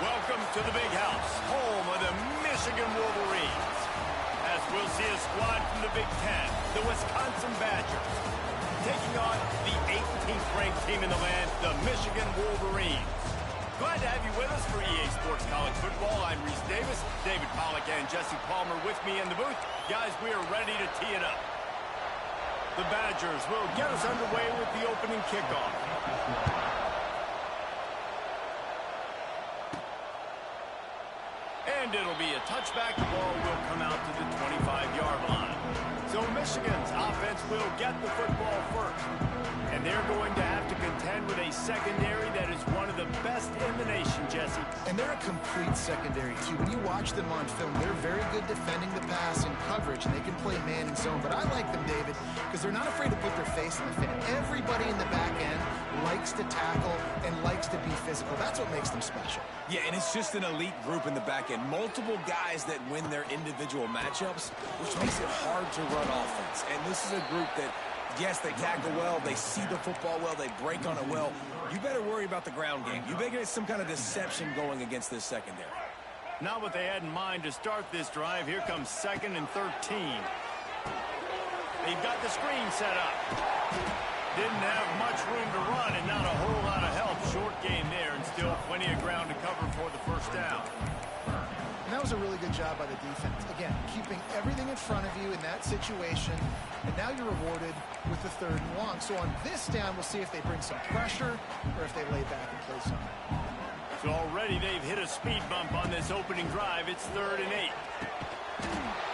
Welcome to the big house, home of the Michigan Wolverines. As we'll see a squad from the Big Ten, the Wisconsin Badgers, taking on the 18th ranked team in the land, the Michigan Wolverines. Glad to have you with us for EA Sports College Football. I'm Reese Davis, David Pollack and Jesse Palmer with me in the booth. Guys, we are ready to tee it up. The Badgers will get us underway with the opening kickoff. And it'll be a touchback. The ball will come out to the 25-yard line. So Michigan's offense will get the football first. And they're going to have to contend with a secondary that is one of the best in the nation, Jesse. And they're a complete secondary, too. When you watch them on film, they're very good defending the pass and coverage, and they can play man and zone. But I like them, David, because they're not afraid to put their face in the fan. Everybody in the back end likes to tackle and likes to be physical. That's what makes them special. Yeah, and it's just an elite group in the back end. Multiple guys that win their individual matchups, which makes it hard to run offense. And this is a group that, yes, they tackle well, they see the football well, they break on it well. You better worry about the ground game. You better get some kind of deception going against this secondary. Not what they had in mind to start this drive. Here comes 2nd and 13. They've got the screen set up. Didn't have much room to run and not a whole lot of help. Short game there and still plenty of ground to cover for the first down. And that was a really good job by the defense. Again, keeping everything in front of you in that situation. And now you're rewarded with the 3rd and long. So on this down, we'll see if they bring some pressure or if they lay back and play something. So already they've hit a speed bump on this opening drive. It's 3rd and 8.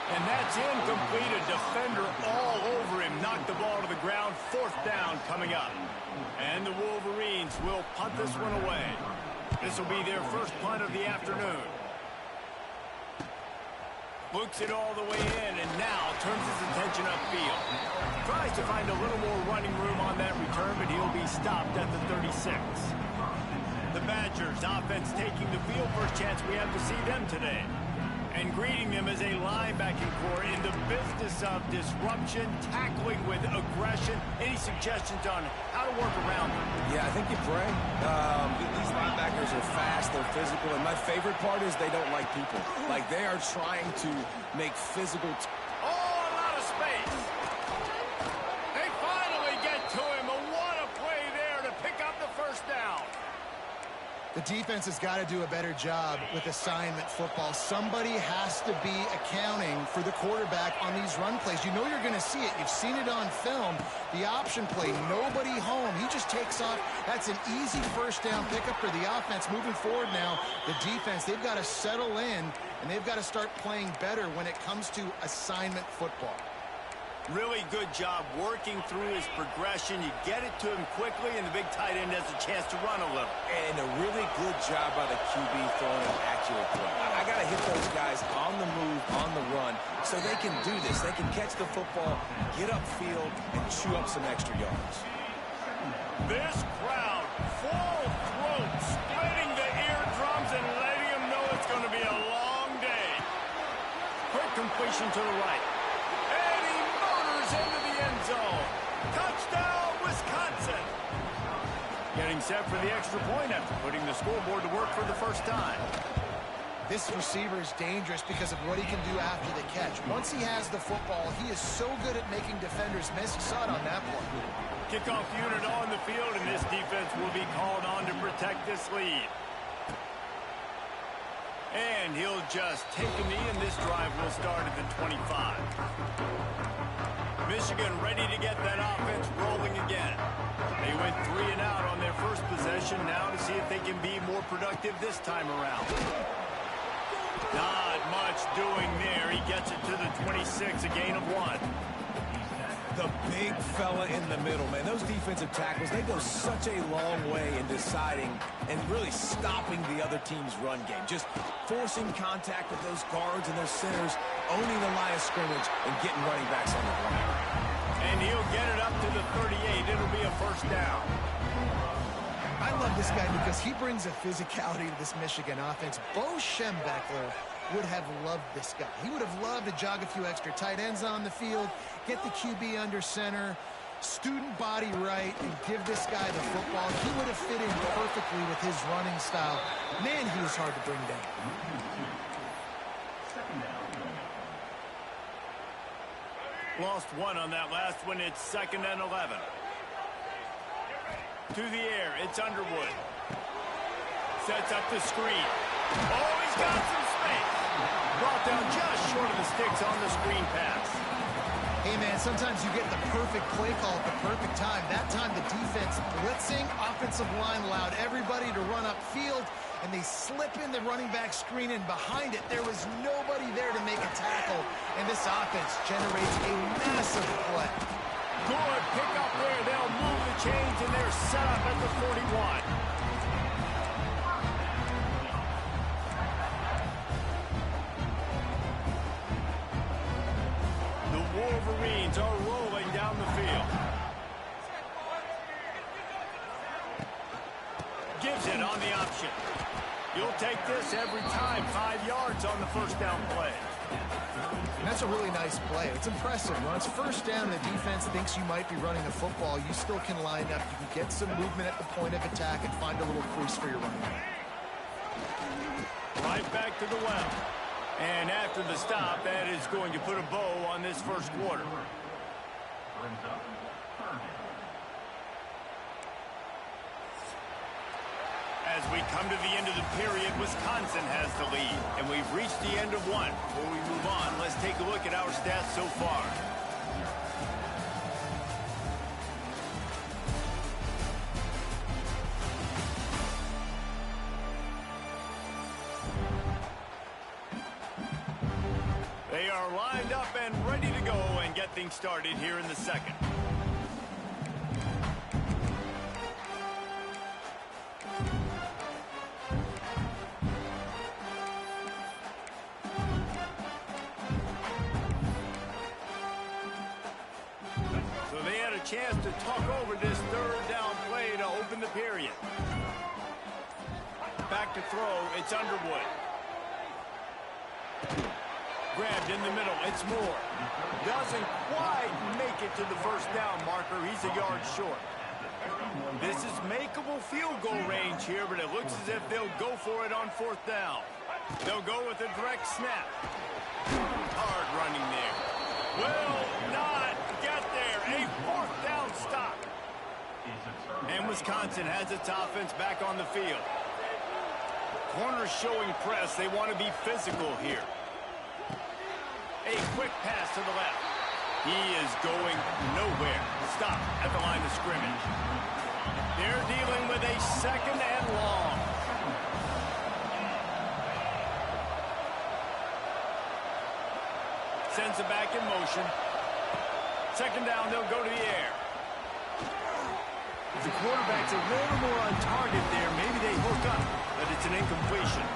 And that's incomplete. A defender all over him. Knocked the ball to the ground. 4th down coming up. And the Wolverines will punt this one away. This will be their first punt of the afternoon. Looks it all the way in and now turns his attention upfield. Tries to find a little more running room on that return, but he'll be stopped at the 36. The Badgers offense taking the field. First chance we have to see them today. And greeting them as a linebacking core in the business of disruption, tackling with aggression. Any suggestions on how to work around them? Yeah, I think you pray. These linebackers are fast, they're physical, and my favorite part is they don't like people. Like, they are trying to make physical... Oh, a lot of space. They finally get to him. What a play there to pick up the first down. The defense has got to do a better job with assignment football. Somebody has to be accounting for the quarterback on these run plays. You know you're going to see it. You've seen it on film. The option play, nobody home. He just takes off. That's an easy first down pickup for the offense. Moving forward now, the defense, they've got to settle in, and they've got to start playing better when it comes to assignment football. Really good job working through his progression. You get it to him quickly, and the big tight end has a chance to run a little. And a really good job by the QB throwing an accurate throw. I got to hit those guys on the move, on the run, so they can do this. They can catch the football, get upfield, and chew up some extra yards. This crowd, full throat, splitting the eardrums and letting them know it's going to be a long day. Quick completion to the right. Into the end zone. Touchdown, Wisconsin. Getting set for the extra point after putting the scoreboard to work for the first time. This receiver is dangerous because of what he can do after the catch. Once he has the football, he is so good at making defenders miss. You saw it on that play. Kickoff unit on the field, and this defense will be called on to protect this lead. And he'll just take a knee, and this drive will start at the 25. Michigan ready to get that offense rolling again. They went 3 and out on their first possession. Now to see if they can be more productive this time around. Not much doing there. He gets it to the 26, a gain of 1. The big fella in the middle, man. Those defensive tackles, they go such a long way in deciding and really stopping the other team's run game. Just forcing contact with those guards and those centers, owning the line of scrimmage, and getting running backs on the ground. And he'll get it up to the 38. It'll be a first down. I love this guy because he brings a physicality to this Michigan offense. Bo Schembechler would have loved this guy. He would have loved to jog a few extra tight ends on the field, get the QB under center. student body right and give this guy the football. He would have fit in perfectly with his running style. Man, he was hard to bring down. Lost one on that last one. It's 2nd and 11. To the air, it's Underwood. Sets up the screen. Oh, he's got some space. Brought down just short of the sticks on the screen pass. Hey, man, sometimes you get the perfect play call at the perfect time. That time the defense blitzing, offensive line allowed everybody to run upfield, and they slip in the running back screen, and behind it, there was nobody there to make a tackle, and this offense generates a massive play. Good pick up there. They'll move the chains, and they're set up at the 41. The Wolverines are rolling down the field. Gives it on the option. You'll take this every time. 5 yards on the first down play. And that's a really nice play. It's impressive. When it's first down, the defense thinks you might be running the football. You still can line up. You can get some movement at the point of attack and find a little crease for your running back. Right back to the well. And after the stop, that is going to put a bow on this first quarter. As we come to the end of the period, Wisconsin has the lead, and we've reached the end of one. Before we move on, let's take a look at our stats so far. They are lined up and ready to go and get things started here in the second. Chance to talk over this third down play to open the period. Back to throw, it's Underwood. Grabbed in the middle, it's Moore. Doesn't quite make it to the first down marker. He's a yard short. This is makeable field goal range here, but it looks as if they'll go for it on 4th down. They'll go with a direct snap. Hard running there. Will not get there. A 4th down stop. And Wisconsin has its offense back on the field. Corners showing press. They want to be physical here. A quick pass to the left. He is going nowhere. Stop at the line of scrimmage. They're dealing with a 2nd and long. Sends it back in motion. 2nd down, they'll go to the air. If the quarterback's a little more on target there, maybe they hook up, but it's an incompletion.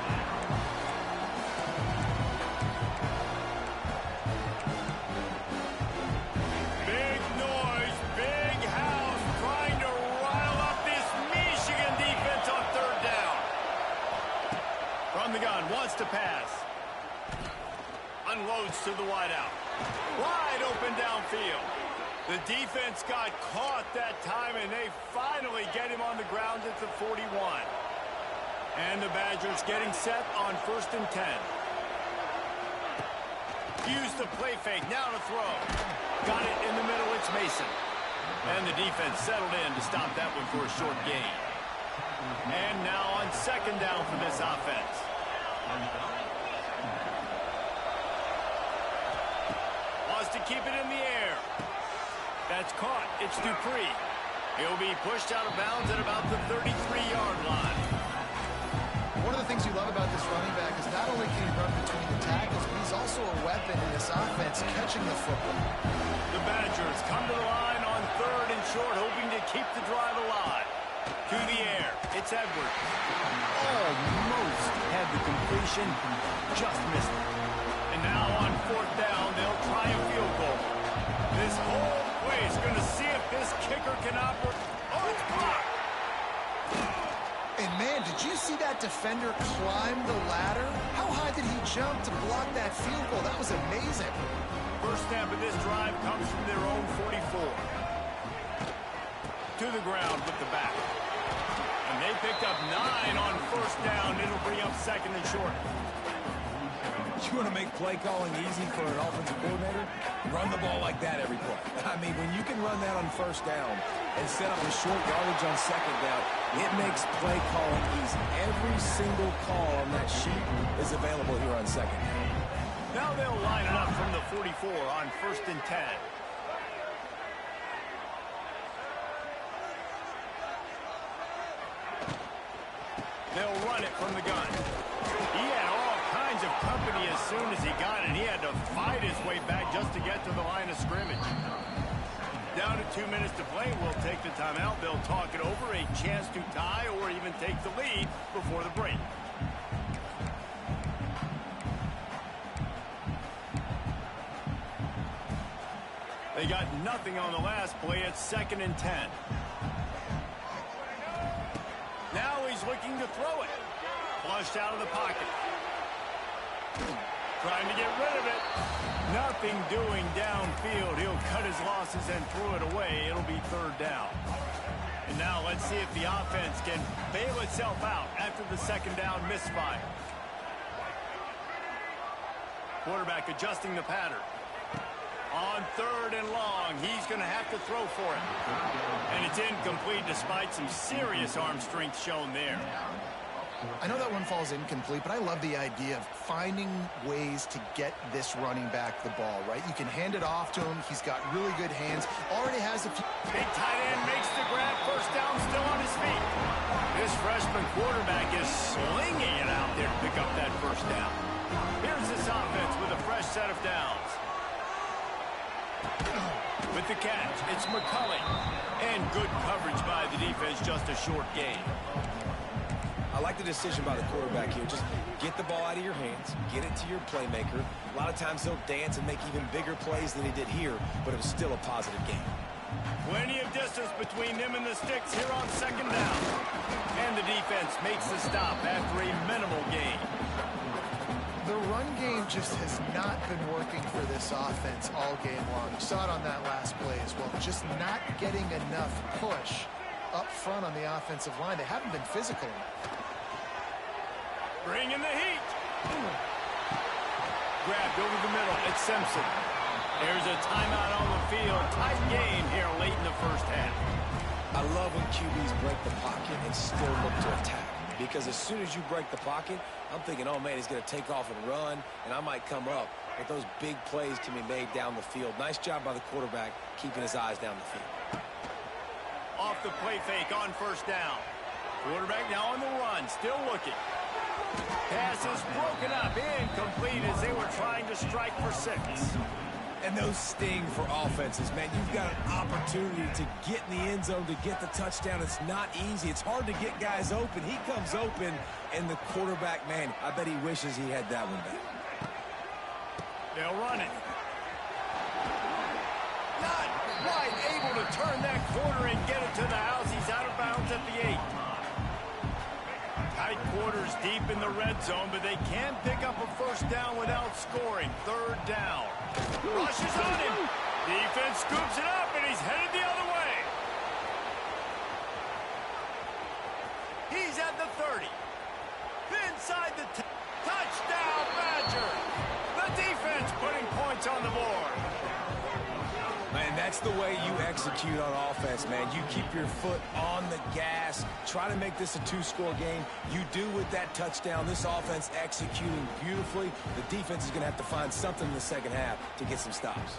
Big noise, big house, trying to rile up this Michigan defense on 3rd down. From the gun, wants to pass. Unloads to the wideout. Wide open downfield. The defense got caught that time, and they finally get him on the ground at the 41. And the Badgers getting set on 1st and 10. Use the play fake, now to throw. Got it in the middle, it's Mason. And the defense settled in to stop that one for a short gain. And now on 2nd down for this offense. To keep it in the air. That's caught. It's Dupree. He'll be pushed out of bounds at about the 33-yard line. One of the things you love about this running back is not only can he run between the tackles, but he's also a weapon in this offense catching the football. The Badgers come to the line on 3rd and short, hoping to keep the drive alive. To the air. It's Edwards. Almost had the completion. Just missed it. And now on 4th down, they'll try a field goal. This whole play is going to see if this kicker can operate. Oh, it's blocked. And man, did you see that defender climb the ladder? How high did he jump to block that field goal? That was amazing. First snap of this drive comes from their own 44. to the ground with the back. And they picked up 9 on first down. It'll bring up second and short. You want to make play calling easy for an offensive coordinator? Run the ball like that every play. I mean, when you can run that on first down and set up a short yardage on second down, it makes play calling easy. Every single call on that sheet is available here on second down. Now they'll line it up from the 44 on first and 10. They'll run it from the gun. He had all kinds of company as soon as he got it. He had to fight his way back just to get to the line of scrimmage. Down to 2 minutes to play. We'll take the timeout. They'll talk it over. A chance to tie or even take the lead before the break. They got nothing on the last play. It's second and 10. Now he's looking to throw it. Flushed out of the pocket. Trying to get rid of it. Nothing doing downfield. He'll cut his losses and throw it away. It'll be third down. And now let's see if the offense can bail itself out after the second down misfire. Quarterback adjusting the pattern. On third and long, he's going to have to throw for it. And it's incomplete despite some serious arm strength shown there. I know that one falls incomplete, but I love the idea of finding ways to get this running back the ball, right? You can hand it off to him. He's got really good hands. Already has a few... Big tight end makes the grab. First down, still on his feet. This freshman quarterback is slinging it out there to pick up that first down. Here's this offense with a fresh set of downs. With the catch, it's McCulley. And good coverage by the defense, just a short gain. I like the decision by the quarterback here. Just get the ball out of your hands, get it to your playmaker. A lot of times he'll dance and make even bigger plays than he did here, but it was still a positive game. Plenty of distance between them and the sticks here on second down. And the defense makes the stop after a minimal gain. The run game just has not been working for this offense all game long. You saw it on that last play as well. Just not getting enough push up front on the offensive line. They haven't been physical enough. Bringing the heat. Grabbed over the middle. It's Simpson. There's a timeout on the field. Tight game here late in the first half. I love when QBs break the pocket and still look to attack. Because as soon as you break the pocket, I'm thinking, oh, man, he's going to take off and run, and I might come up. But those big plays can be made down the field. Nice job by the quarterback keeping his eyes down the field. Off the play fake on first down. Quarterback now on the run, still looking. Pass is broken up, incomplete as they were trying to strike for 6. And those sting for offenses, man. You've got an opportunity to get in the end zone, to get the touchdown. It's not easy. It's hard to get guys open. He comes open, and the quarterback, man, I bet he wishes he had that one back. They'll run it. Not quite able to turn that corner and get it to the house. He's out of bounds at the 8. Tight quarters deep in the red zone, but they can pick up a first down without scoring. Third down. Rushes on him. Defense scoops it up, and he's headed the other way. He's at the 30. Inside the touchdown, Badger. The defense putting points on the board. Man, that's the way you execute on offense, man. You keep your foot on the gas. Try to make this a 2-score game. You do with that touchdown. This offense executing beautifully. The defense is going to have to find something in the second half to get some stops.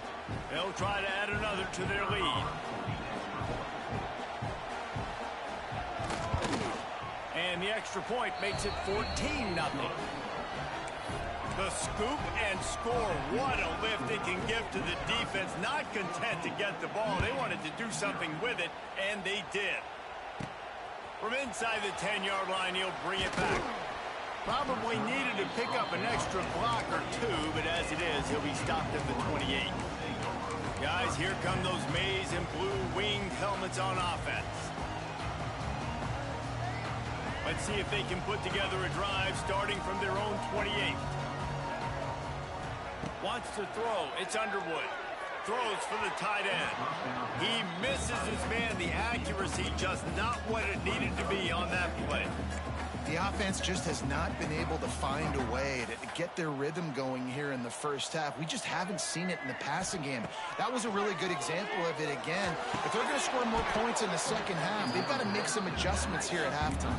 They'll try to add another to their lead. And the extra point makes it 14-0. The scoop and score. What a lift it can give to the defense. Not content to get the ball. They wanted to do something with it, and they did. From inside the 10-yard line, he'll bring it back. Probably needed to pick up an extra block or 2, but as it is, he'll be stopped at the 28. Guys, here come those maize and blue winged helmets on offense. Let's see if they can put together a drive starting from their own 28. Wants to throw. It's Underwood. throws for the tight end. He misses his man. The accuracy just not what it needed to be on that play. The offense just has not been able to find a way to get their rhythm going here in the first half. We just haven't seen it in the passing game. That was a really good example of it again. If they're going to score more points in the second half, they've got to make some adjustments here at halftime.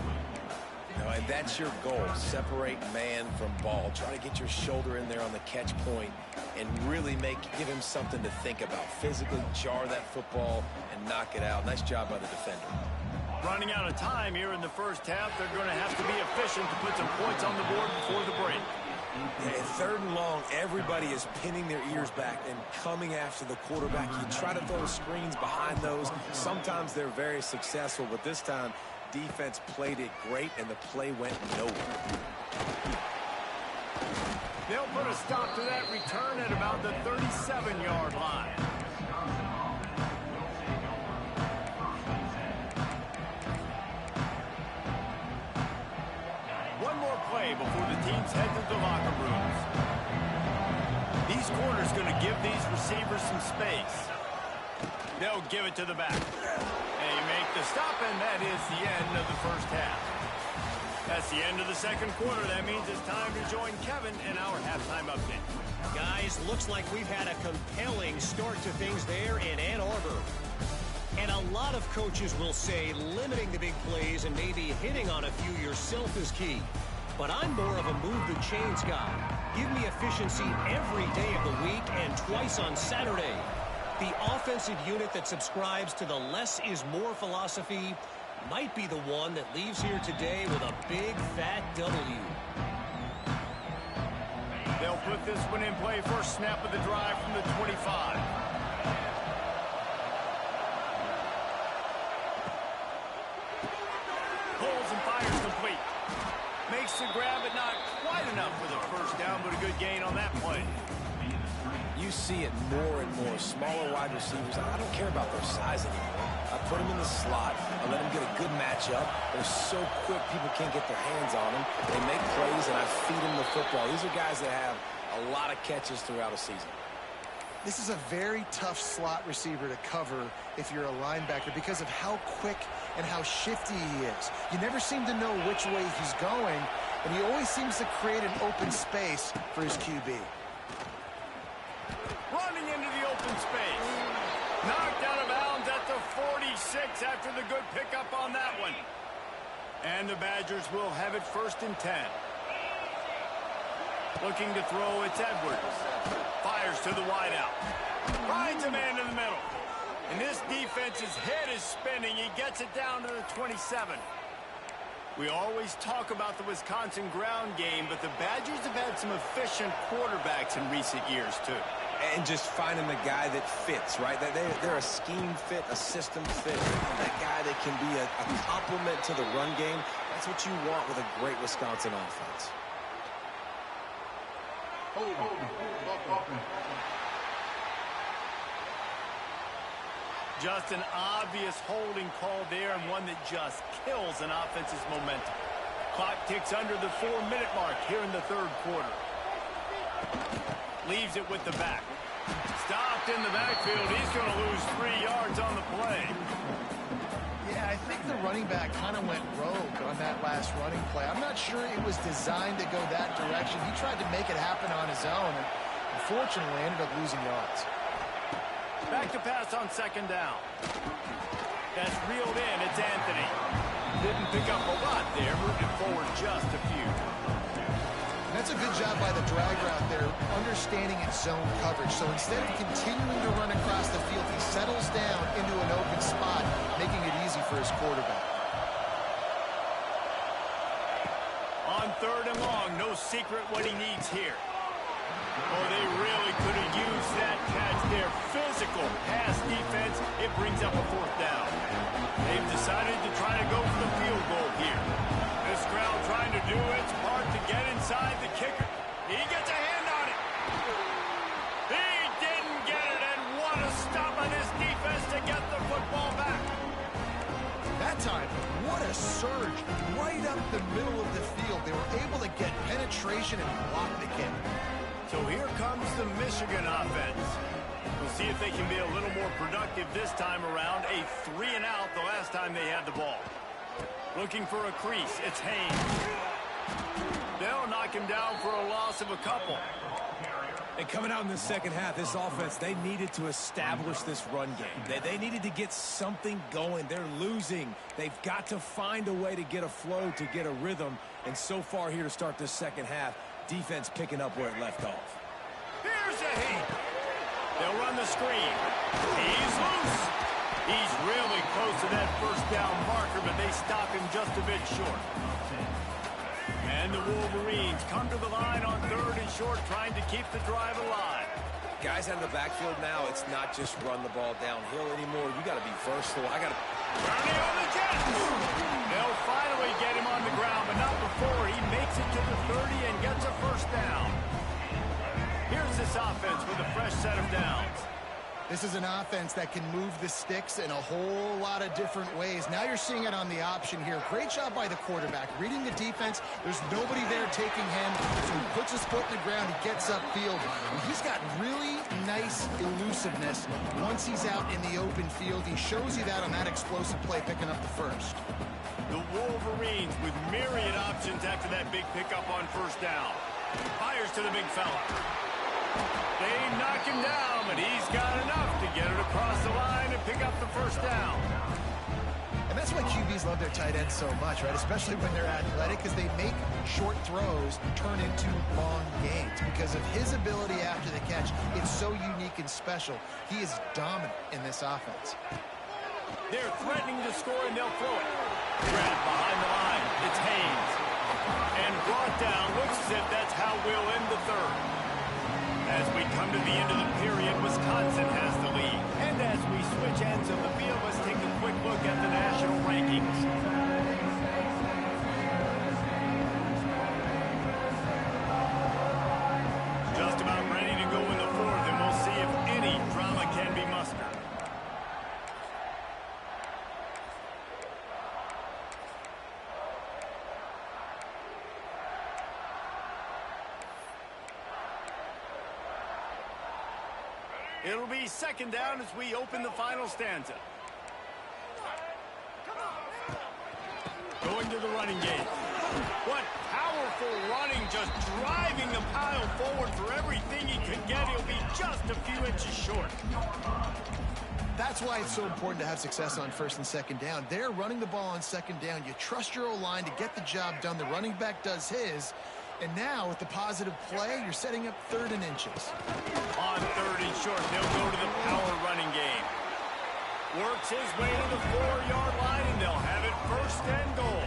And that's your goal. Separate man from ball. Try to get your shoulder in there on the catch point and really give him something to think about. Physically jar that football and knock it out. Nice job by the defender. Running out of time here in the first half. They're going to have to be efficient to put some points on the board before the break. Yeah, at 3rd and long, everybody is pinning their ears back and coming after the quarterback. You try to throw screens behind those. Sometimes they're very successful, but this time, defense played it great, and the play went nowhere. They'll put a stop to that return at about the 37-yard line. One more play before the teams head to the locker rooms. These corners going to give these receivers some space. They'll give it to the back. They make the stop, and that is the end of the first half. That's the end of the second quarter. That means it's time to join Kevin in our halftime update. Guys, looks like we've had a compelling start to things there in Ann Arbor. And a lot of coaches will say limiting the big plays and maybe hitting on a few yourself is key. But I'm more of a move the chains guy. Give me efficiency every day of the week and twice on Saturday. The offensive unit that subscribes to the less is more philosophy might be the one that leaves here today with a big fat W. They'll put this one in play. First snap of the drive from the 25. Pulls and fires complete. Makes the grab, but not quite enough for the first down, but a good gain on that play. You see it more and more. Smaller wide receivers, I don't care about their size anymore. I put them in the slot. I let them get a good matchup. They're so quick, people can't get their hands on them. They make plays, and I feed them the football. These are guys that have a lot of catches throughout a season. This is a very tough slot receiver to cover if you're a linebacker because of how quick and how shifty he is. You never seem to know which way he's going, and he always seems to create an open space for his QB. Running into the open space. Knocked out of bounds at the 46 after the good pickup on that one. And the Badgers will have it 1st and 10. Looking to throw, it's Edwards. Fires to the wideout. Finds a man in the middle. And this defense's head is spinning. He gets it down to the 27. We always talk about the Wisconsin ground game, but the Badgers have had some efficient quarterbacks in recent years, too. And just finding the guy that fits, right? They're a scheme fit, a system fit. That guy that can be a complement to the run game. That's what you want with a great Wisconsin offense. Just an obvious holding call there, and one that just kills an offense's momentum. Clock ticks under the 4-minute mark here in the 3rd quarter. Leaves it with the back. Stopped in the backfield. He's going to lose 3 yards on the play. Yeah, I think the running back kind of went rogue on that last running play. I'm not sure it was designed to go that direction. He tried to make it happen on his own, and unfortunately ended up losing yards. Back to pass on 2nd down. That's reeled in. It's Anthony. Didn't pick up a lot there. Moved it forward just a few. That's a good job by the drag route there, understanding its zone coverage. So instead of continuing to run across the field, he settles down into an open spot, making it easy for his quarterback. On 3rd and long, no secret what he needs here. Oh, they really could have used that catch there. Physical pass defense. It brings up a 4th down. They've decided to try to go for the field goal here. This crowd trying to do its part to get inside the kicker. He gets a hand on it. He didn't get it, and what a stop on this defense to get the football back. That time, what a surge right up the middle of the field. They were able to get penetration and block the kick. So here comes the Michigan offense. We'll see if they can be a little more productive this time around. A 3-and-out the last time they had the ball. Looking for a crease. It's Haynes. They'll knock him down for a loss of a couple. And coming out in the second half, this offense, they needed to establish this run game. They needed to get something going. They're losing. They've got to find a way to get a flow, to get a rhythm. And so far here to start this second half, defense picking up where it left off. Here's a heat. They'll run the screen. He's loose. He's really close to that first down marker, but they stop him just a bit short. And the Wolverines come to the line on 3rd and short, trying to keep the drive alive. Guys out of the backfield now, it's not just run the ball downhill anymore. You got to be versatile. Bernie on the Jets. They'll finally get him on the ground, but not before he makes it to the 30 and gets a first down. Here's this offense with a fresh set of downs. This is an offense that can move the sticks in a whole lot of different ways. Now you're seeing it on the option here. Great job by the quarterback. Reading the defense, there's nobody there taking him, so he puts his foot in the ground, he gets upfield. And he's got really nice elusiveness once he's out in the open field. He shows you that on that explosive play, picking up the first. The Wolverines with myriad options after that big pickup on first down. Fires to the big fella. They knock him down, but he's got enough to get it across the line and pick up the first down. And that's why QBs love their tight ends so much, right? Especially when they're athletic, because they make short throws turn into long gains. Because of his ability after the catch, it's so unique and special. He is dominant in this offense. They're threatening to score, and they'll throw it. Grab behind the line. It's Haynes. And brought down. Looks as if that's how we'll end the third. As we come to the end of the period, Wisconsin has the lead. And as we switch ends of the field, let's take a quick look at the national rankings. Just about ready to go in the fourth, and we'll see if any drama can be mustered. It'll be second down as we open the final stanza. Going to the running game. What powerful running, just driving the pile forward for everything he could get. He'll be just a few inches short. That's why it's so important to have success on first and second down. They're running the ball on second down. You trust your O-line to get the job done. The running back does his. And now, with the positive play, you're setting up 3rd and inches. On 3rd and short, they'll go to the power running game. Works his way to the 4-yard line, and they'll have it 1st and goal.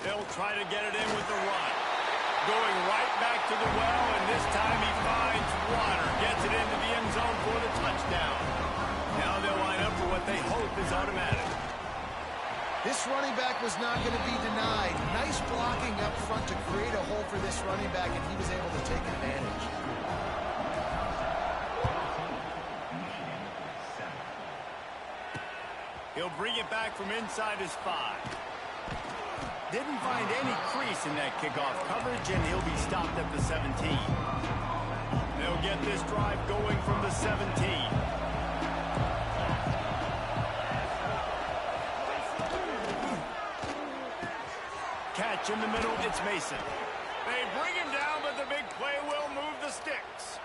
They'll try to get it in with the run. Going right back to the well, and this time he finds water. Gets it into the end zone for the touchdown. Now they'll line up for what they hope is automatic. This running back was not going to be denied. Nice blocking up front to create a hole for this running back, and he was able to take advantage. He'll bring it back from inside his 5. Didn't find any crease in that kickoff coverage, and he'll be stopped at the 17. They'll get this drive going from the 17. Catch in the middle, it's Mason. They bring him down, but the big play will move the sticks.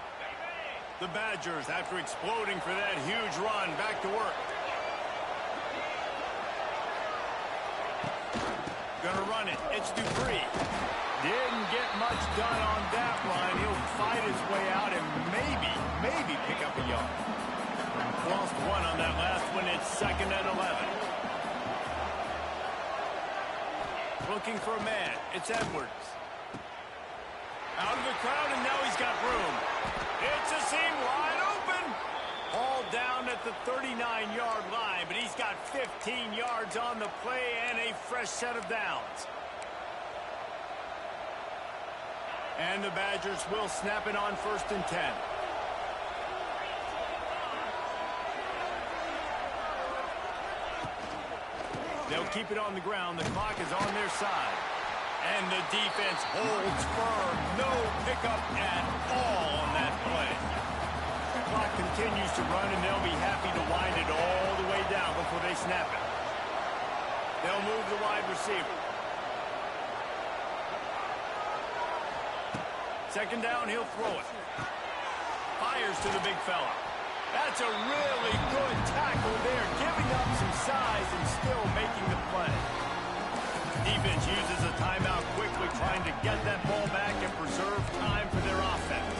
The Badgers, after exploding for that huge run, back to work. Gonna run it. It's Dupree. Didn't get much done on that line. He'll fight his way out and maybe pick up a yard. Lost 1 on that last one. It's 2nd and 11. Looking for a man. It's Edwards. Out of the crowd, and now he's got room. It's a seam wide open. Hauled down at the 39-yard line, but he's got 15 yards on the play and a fresh set of downs. And the Badgers will snap it on 1st and 10. They'll keep it on the ground. The clock is on their side. And the defense holds firm. No pickup at all on that play. The clock continues to run, and they'll be happy to wind it all the way down before they snap it. They'll move the wide receiver. Second down, he'll throw it. Fires to the big fella. That's a really good tackle there, giving up some size and still making the play. Defense uses a timeout quickly, trying to get that ball back and preserve time for their offense.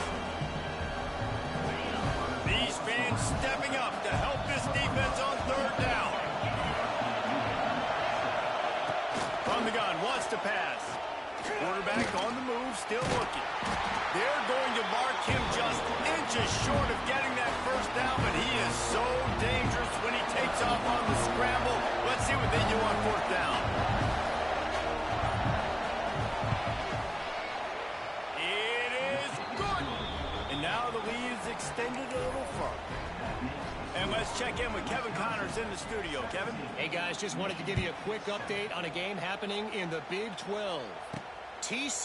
These fans stepping up to help this defense on third down. From the gun, wants to pass. Quarterback on the move, still looking. They're going to mark him just inches short of getting that first down, but he is so dangerous when he takes off on the scramble. Let's see what they do on fourth down. It is good. And now the lead is extended a little further. And let's check in with Kevin Connors in the studio. Kevin? Hey, guys, just wanted to give you a quick update on a game happening in the Big 12. TC